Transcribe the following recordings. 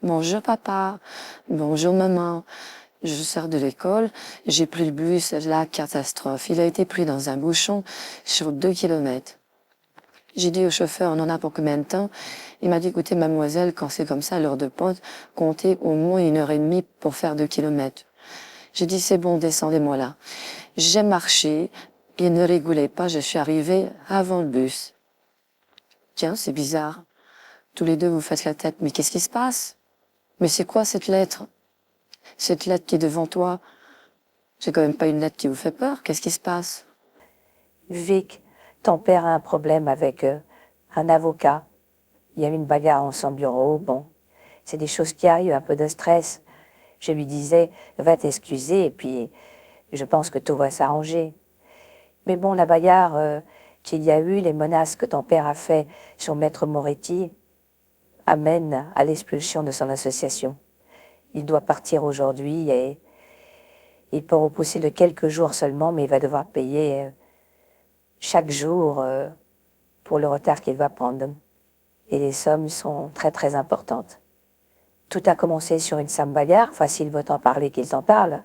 Bonjour papa, bonjour maman. Je sors de l'école, j'ai pris le bus, la catastrophe. Il a été pris dans un bouchon sur 2 kilomètres. J'ai dit au chauffeur, on en a pour combien de temps? Il m'a dit, écoutez mademoiselle, quand c'est comme ça, l'heure de pointe, comptez au moins 1 heure et demie pour faire 2 kilomètres. J'ai dit, c'est bon, descendez-moi là. J'ai marché, il ne rigolait pas, je suis arrivée avant le bus. Tiens, c'est bizarre. Tous les deux, vous faites la tête, mais qu'est-ce qui se passe? Mais c'est quoi cette lettre? Cette lettre qui est devant toi, c'est quand même pas une lettre qui vous fait peur. Qu'est-ce qui se passe? Vic, ton père a un problème avec un avocat. Il y a eu une bagarre en son bureau. Bon, c'est des choses qui arrivent, un peu de stress. Je lui disais, va t'excuser et puis je pense que tout va s'arranger. Mais bon, la bagarre qu'il y a eu, les menaces que ton père a fait sur Maître Moretti, amènent à l'expulsion de son association. Il doit partir aujourd'hui et il peut repousser de quelques jours seulement, mais il va devoir payer chaque jour pour le retard qu'il va prendre. Et les sommes sont très très importantes. Tout a commencé sur une simple bagarre, enfin s'il veut t'en parler, qu'il t'en parle.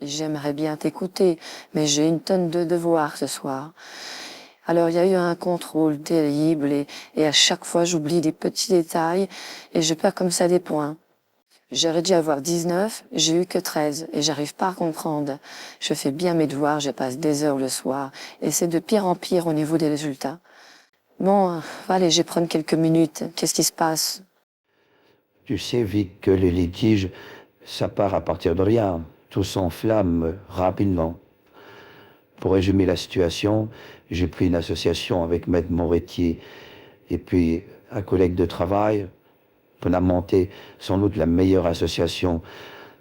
J'aimerais bien t'écouter, mais j'ai une tonne de devoirs ce soir. Alors il y a eu un contrôle terrible et à chaque fois j'oublie des petits détails et je perds comme ça des points. J'aurais dû avoir 19, j'ai eu que 13 et j'arrive pas à comprendre. Je fais bien mes devoirs, je passe des heures le soir et c'est de pire en pire au niveau des résultats. Bon, allez, je vais prendre quelques minutes. Qu'est-ce qui se passe? Tu sais, Vic, que les litiges, ça part à partir de rien. Tout s'enflamme rapidement. Pour résumer la situation, j'ai pris une association avec Maître Moretti et puis un collègue de travail. On a monté sans doute la meilleure association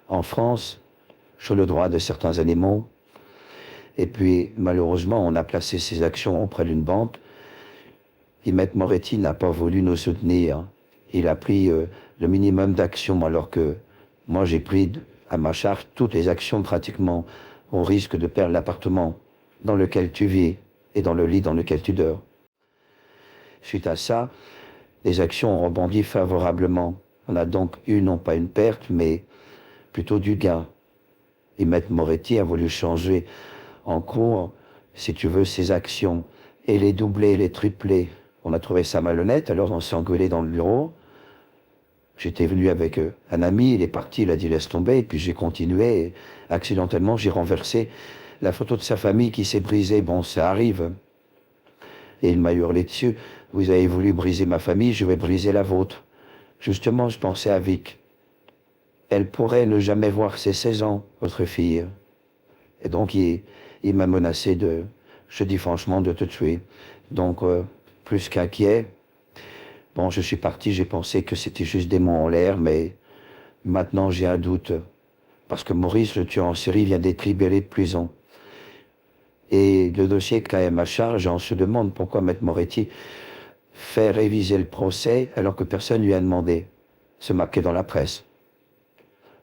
en France sur le droit de certains animaux. Et puis, malheureusement, on a placé ces actions auprès d'une banque. Et Maître Moretti n'a pas voulu nous soutenir. Il a pris le minimum d'actions, alors que moi, j'ai pris à ma charge toutes les actions pratiquement, au risque de perdre l'appartement dans lequel tu vis et dans le lit dans lequel tu dors. Suite à ça, les actions ont rebondi favorablement. On a donc eu non pas une perte, mais plutôt du gain. Et Maître Moretti a voulu changer en cours, si tu veux, ses actions, et les doubler, les tripler. On a trouvé ça malhonnête, alors on s'est engueulé dans le bureau. J'étais venu avec un ami, il est parti, il a dit laisse tomber, et puis j'ai continué, et accidentellement j'ai renversé la photo de sa famille qui s'est brisée. Bon, ça arrive. Et il m'a hurlé dessus, vous avez voulu briser ma famille, je vais briser la vôtre. Justement, je pensais à Vic. Elle pourrait ne jamais voir ses 16 ans, votre fille. Et donc, il m'a menacé de, je dis franchement, de te tuer. Donc, plus qu'inquiet, bon, je suis parti, j'ai pensé que c'était juste des mots en l'air, mais maintenant j'ai un doute. Parce que Maurice, le tueur en série, vient d'être libéré de prison. Et le dossier est quand même à charge, on se demande pourquoi Maître Moretti fait réviser le procès alors que personne lui a demandé. C'est marqué dans la presse.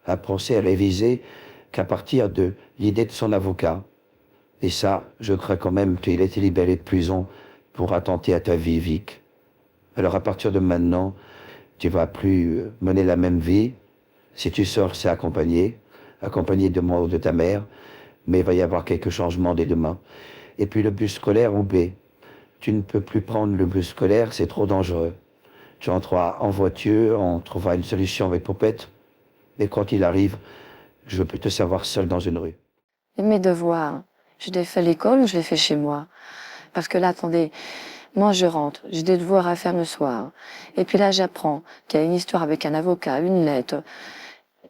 Un procès révisé qu'à partir de l'idée de son avocat. Et ça, je crains quand même qu'il ait été libéré de prison pour attenter à ta vie, Vic. Alors à partir de maintenant, tu vas plus mener la même vie. Si tu sors, c'est accompagné de moi ou de ta mère, mais il va y avoir quelques changements dès demain. Et puis le bus scolaire, oublie. Tu ne peux plus prendre le bus scolaire, c'est trop dangereux. Tu entreras en voiture, on trouvera une solution avec Popette. Et quand il arrive, je veux plus te savoir seul dans une rue. Et mes devoirs, je les fais à l'école ou je les fais chez moi? Parce que là, attendez, moi je rentre, j'ai des devoirs à faire le soir. Et puis là, j'apprends qu'il y a une histoire avec un avocat, une lettre.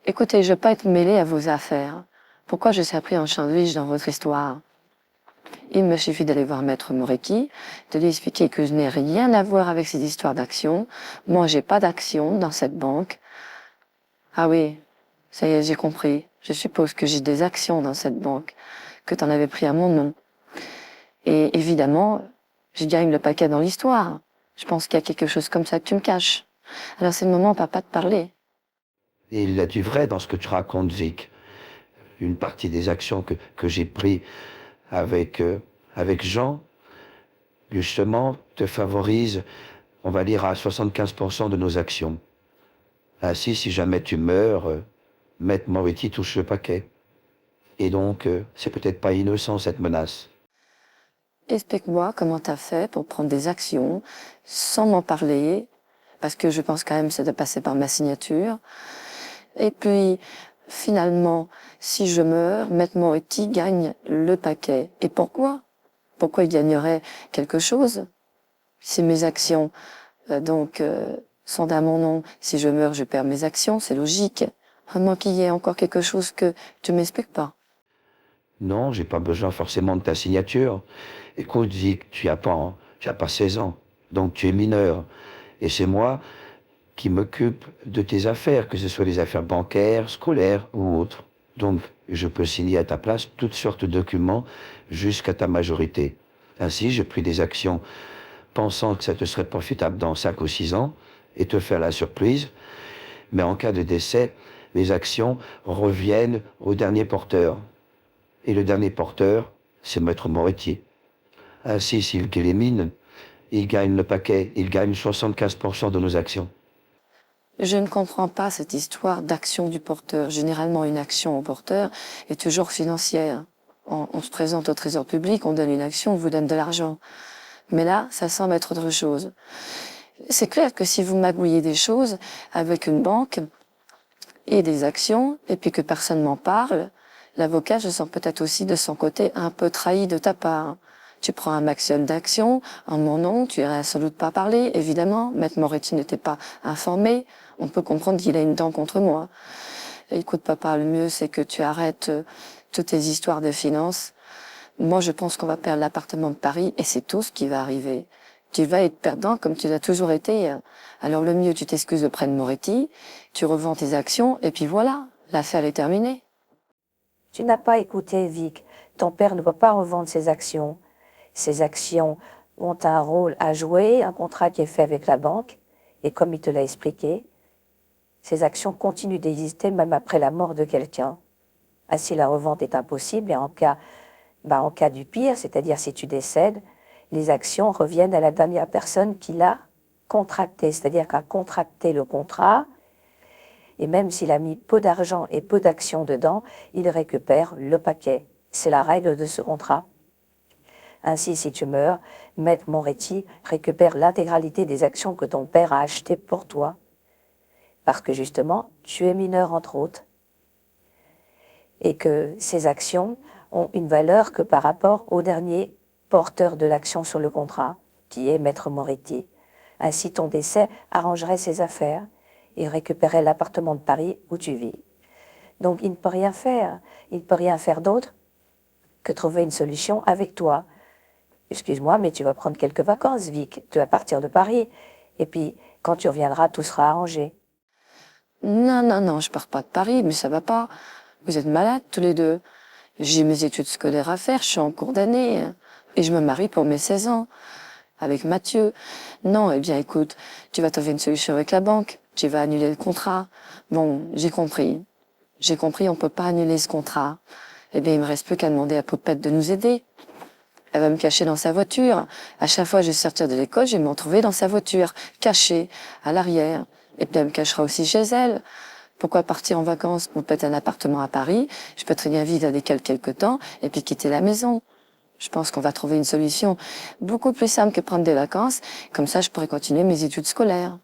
Écoutez, je veux pas être mêlée à vos affaires. Pourquoi je serais pris en sandwich dans votre histoire? Il me suffit d'aller voir Maître Moretti, de lui expliquer que je n'ai rien à voir avec ces histoires d'actions. Moi, j'ai pas d'action dans cette banque. Ah oui, ça y est, j'ai compris. Je suppose que j'ai des actions dans cette banque, que t'en avais pris à mon nom. Et évidemment, je gagne le paquet dans l'histoire. Je pense qu'il y a quelque chose comme ça que tu me caches. Alors c'est le moment, papa, de parler. Et il y a du vrai dans ce que tu racontes, Vic. Une partie des actions que j'ai prises avec Jean, justement, te favorise, on va dire, à 75% de nos actions. Ainsi, si jamais tu meurs, Maître Moretti touche le paquet. Et donc, c'est peut-être pas innocent cette menace. Explique-moi comment tu as fait pour prendre des actions sans m'en parler, parce que je pense quand même que ça doit passer par ma signature. Et puis, finalement, si je meurs, Maître Moretti gagne le paquet. Et pourquoi? Pourquoi il gagnerait quelque chose? Si mes actions, sont à mon nom, si je meurs, je perds mes actions, c'est logique. À moins qu'il y ait encore quelque chose que tu m'expliques pas. Non, j'ai pas besoin forcément de ta signature. Écoute, Vic, tu as pas 16 ans, donc tu es mineur. Et c'est moi qui m'occupe de tes affaires, que ce soit des affaires bancaires, scolaires ou autres. Donc, je peux signer à ta place toutes sortes de documents jusqu'à ta majorité. Ainsi, j'ai pris des actions pensant que ça te serait profitable dans 5 ou 6 ans et te faire la surprise. Mais en cas de décès, les actions reviennent au dernier porteur. Et le dernier porteur, c'est Maître Moretti. Ainsi, s'il élimine, il gagne le paquet, il gagne 75% de nos actions. Je ne comprends pas cette histoire d'action du porteur. Généralement, une action au porteur est toujours financière. On se présente au trésor public, on donne une action, on vous donne de l'argent. Mais là, ça semble être autre chose. C'est clair que si vous magouillez des choses avec une banque et des actions, et puis que personne m'en parle, l'avocat, je sens peut-être aussi de son côté un peu trahi de ta part. Tu prends un maximum d'actions en mon nom, tu irais sans doute pas parler, évidemment. Maître Moretti n'était pas informé. On peut comprendre qu'il a une dent contre moi. Écoute, papa, le mieux, c'est que tu arrêtes toutes tes histoires de finances. Moi, je pense qu'on va perdre l'appartement de Paris et c'est tout ce qui va arriver. Tu vas être perdant comme tu l'as toujours été. Alors le mieux, tu t'excuses auprès de Moretti, tu revends tes actions et puis voilà, l'affaire est terminée. Tu n'as pas écouté, Vic. Ton père ne peut pas revendre ses actions. Ces actions ont un rôle à jouer, un contrat qui est fait avec la banque. Et comme il te l'a expliqué, ces actions continuent d'exister même après la mort de quelqu'un. Ainsi, la revente est impossible et en cas du pire, c'est-à-dire si tu décèdes, les actions reviennent à la dernière personne qui l'a contracté, c'est-à-dire qu'a contracté le contrat. Et même s'il a mis peu d'argent et peu d'actions dedans, il récupère le paquet. C'est la règle de ce contrat. Ainsi, si tu meurs, Maître Moretti récupère l'intégralité des actions que ton père a achetées pour toi. Parce que justement, tu es mineur entre autres. Et que ces actions ont une valeur que par rapport au dernier porteur de l'action sur le contrat, qui est Maître Moretti. Ainsi, ton décès arrangerait ses affaires et récupérerait l'appartement de Paris où tu vis. Donc, il ne peut rien faire. Il ne peut rien faire d'autre que trouver une solution avec toi. Excuse-moi, mais tu vas prendre quelques vacances, Vic. Tu vas partir de Paris. Et puis, quand tu reviendras, tout sera arrangé. Non, non, non, je pars pas de Paris, mais ça va pas. Vous êtes malades tous les deux. J'ai mes études scolaires à faire, je suis en cours d'année. Et je me marie pour mes 16 ans. Avec Mathieu. Non, eh bien écoute, tu vas trouver une solution avec la banque. Tu vas annuler le contrat. Bon, j'ai compris. J'ai compris, on peut pas annuler ce contrat. Eh bien, il me reste plus qu'à demander à Poupette de nous aider. Elle va me cacher dans sa voiture. À chaque fois que je vais sortir de l'école, je vais me retrouver dans sa voiture, cachée, à l'arrière. Et puis elle me cachera aussi chez elle. Pourquoi partir en vacances pour peut-être un appartement à Paris? Je peux très bien vivre avec elle quelque temps et puis quitter la maison. Je pense qu'on va trouver une solution beaucoup plus simple que prendre des vacances. Comme ça, je pourrais continuer mes études scolaires.